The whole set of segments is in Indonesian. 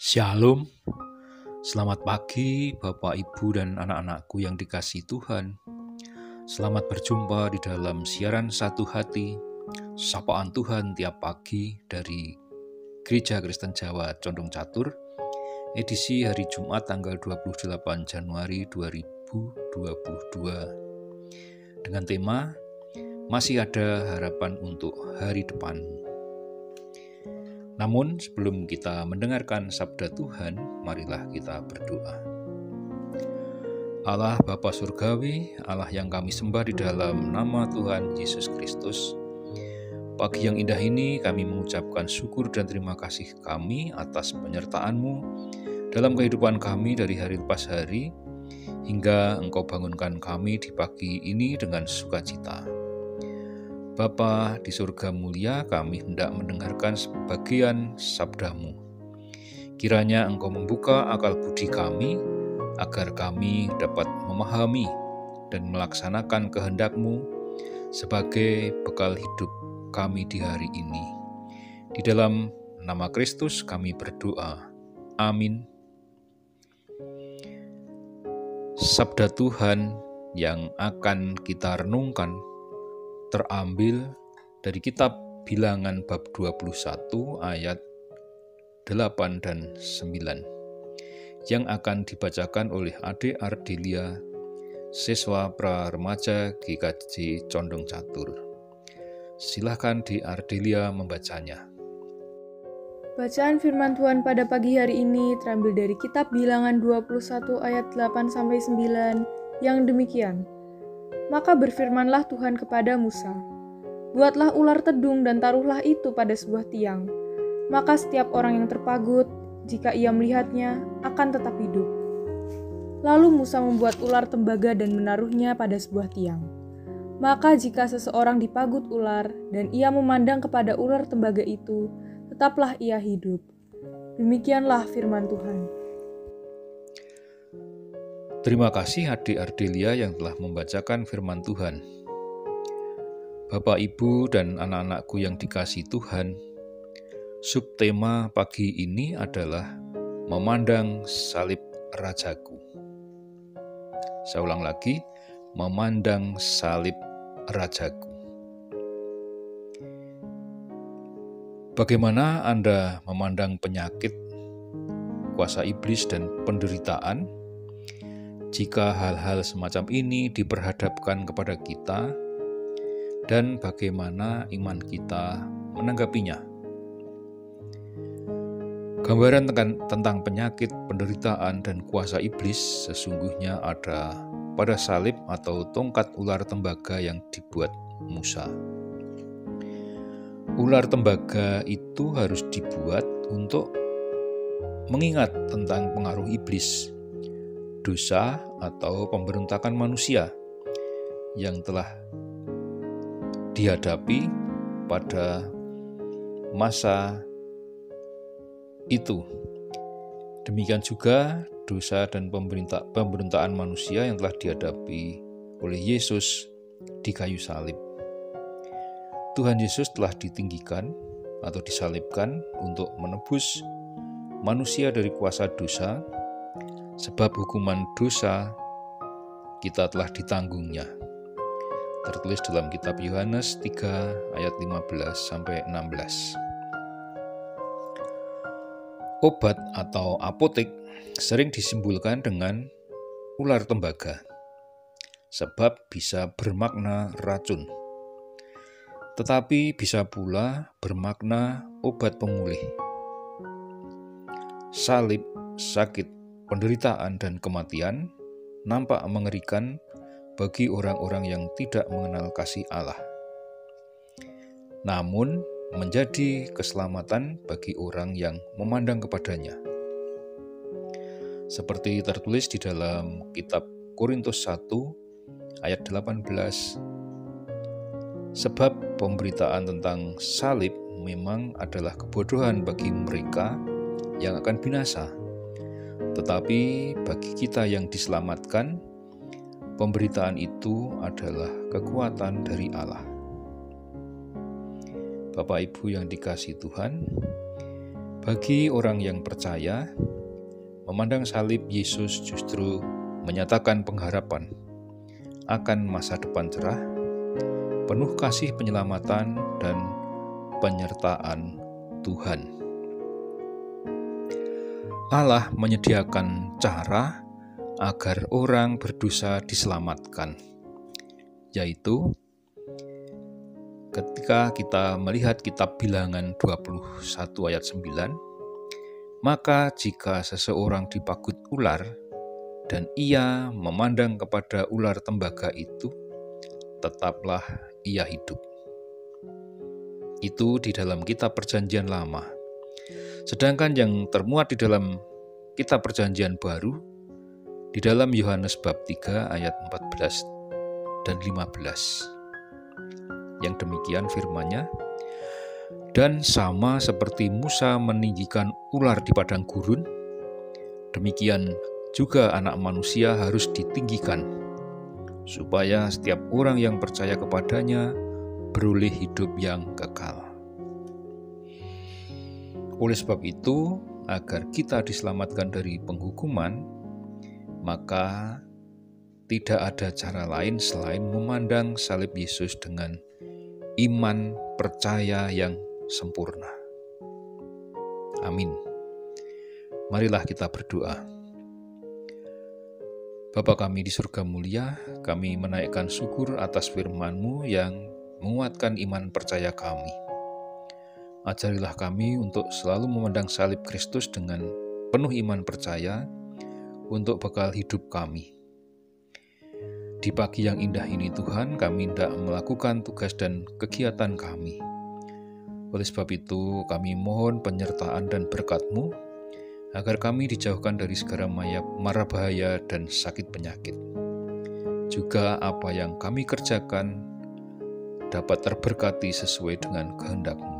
Shalom, selamat pagi Bapak, Ibu, dan anak-anakku yang dikasihi Tuhan. Selamat berjumpa di dalam siaran Satu Hati, Sapaan Tuhan tiap pagi dari Gereja Kristen Jawa Condong Catur, edisi hari Jumat tanggal 28 Januari 2022, dengan tema Masih Ada Harapan untuk Hari Depanmu. Namun sebelum kita mendengarkan sabda Tuhan, marilah kita berdoa. Allah Bapa Surgawi, Allah yang kami sembah di dalam nama Tuhan Yesus Kristus, pagi yang indah ini kami mengucapkan syukur dan terima kasih kami atas penyertaan-Mu dalam kehidupan kami dari hari lepas hari, hingga Engkau bangunkan kami di pagi ini dengan sukacita. Bapa di surga mulia, kami hendak mendengarkan sebagian sabda-Mu. Kiranya Engkau membuka akal budi kami, agar kami dapat memahami dan melaksanakan kehendak-Mu sebagai bekal hidup kami di hari ini. Di dalam nama Kristus kami berdoa. Amin. Sabda Tuhan yang akan kita renungkan terambil dari kitab Bilangan bab 21 ayat 8 dan 9 yang akan dibacakan oleh Ade Ardelia, siswa pra-remaja GKJ Condong Catur. Silakan Di Ardelia membacanya. Bacaan firman Tuhan pada pagi hari ini terambil dari kitab Bilangan 21 ayat 8-9 yang demikian. Maka berfirmanlah Tuhan kepada Musa, buatlah ular tedung dan taruhlah itu pada sebuah tiang. Maka setiap orang yang terpagut, jika ia melihatnya, akan tetap hidup. Lalu Musa membuat ular tembaga dan menaruhnya pada sebuah tiang. Maka jika seseorang dipagut ular dan ia memandang kepada ular tembaga itu, tetaplah ia hidup. Demikianlah firman Tuhan. Terima kasih Adik Ardelia yang telah membacakan firman Tuhan. Bapak, Ibu, dan anak-anakku yang dikasihi Tuhan, subtema pagi ini adalah memandang salib Rajaku. Saya ulang lagi, memandang salib Rajaku. Bagaimana Anda memandang penyakit, kuasa iblis, dan penderitaan? Jika hal-hal semacam ini diperhadapkan kepada kita, dan bagaimana iman kita menanggapinya? Gambaran tentang penyakit, penderitaan, dan kuasa iblis sesungguhnya ada pada salib atau tongkat ular tembaga yang dibuat Musa. Ular tembaga itu harus dibuat untuk mengingat tentang pengaruh iblis, dosa atau pemberontakan manusia yang telah dihadapi pada masa itu. Demikian juga dosa dan pemberontakan manusia yang telah dihadapi oleh Yesus di kayu salib. Tuhan Yesus telah ditinggikan atau disalibkan untuk menebus manusia dari kuasa dosa, sebab hukuman dosa kita telah ditanggungnya. Tertulis dalam kitab Yohanes 3 ayat 15-16. Obat atau apotek sering disimbolkan dengan ular tembaga, sebab bisa bermakna racun. Tetapi bisa pula bermakna obat pemulih. Salib, sakit, penderitaan, dan kematian nampak mengerikan bagi orang-orang yang tidak mengenal kasih Allah. Namun, menjadi keselamatan bagi orang yang memandang kepadanya. Seperti tertulis di dalam kitab Korintus 1 ayat 18, sebab pemberitaan tentang salib memang adalah kebodohan bagi mereka yang akan binasa. Tetapi bagi kita yang diselamatkan, pemberitaan itu adalah kekuatan dari Allah. Bapak Ibu yang dikasihi Tuhan, Bagi orang yang percaya, memandang salib Yesus justru menyatakan pengharapan akan masa depan cerah, penuh kasih penyelamatan dan penyertaan Tuhan. Allah menyediakan cara agar orang berdosa diselamatkan, yaitu ketika kita melihat kitab Bilangan 21 ayat 9, maka jika seseorang dipagut ular dan ia memandang kepada ular tembaga itu, tetaplah ia hidup. Itu di dalam kitab Perjanjian Lama. Sedangkan yang termuat di dalam kitab Perjanjian Baru, di dalam Yohanes bab 3 ayat 14 dan 15. Yang demikian firman-Nya, dan sama seperti Musa meninggikan ular di padang gurun, demikian juga Anak Manusia harus ditinggikan, supaya setiap orang yang percaya kepadanya beroleh hidup yang kekal. Oleh sebab itu, agar kita diselamatkan dari penghukuman, maka tidak ada cara lain selain memandang salib Yesus dengan iman percaya yang sempurna. Amin. Marilah kita berdoa. Bapa kami di surga mulia, kami menaikkan syukur atas firman-Mu yang menguatkan iman percaya kami. Ajarilah kami untuk selalu memandang salib Kristus dengan penuh iman percaya untuk bekal hidup kami. Di pagi yang indah ini Tuhan, kami hendak melakukan tugas dan kegiatan kami. Oleh sebab itu, kami mohon penyertaan dan berkat-Mu, agar kami dijauhkan dari segala mara bahaya dan sakit penyakit. Juga apa yang kami kerjakan dapat terberkati sesuai dengan kehendak-Mu.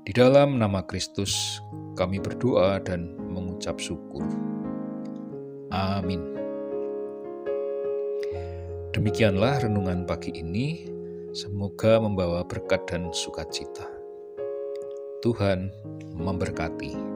Di dalam nama Kristus, kami berdoa dan mengucap syukur. Amin. Demikianlah renungan pagi ini, semoga membawa berkat dan sukacita. Tuhan memberkati.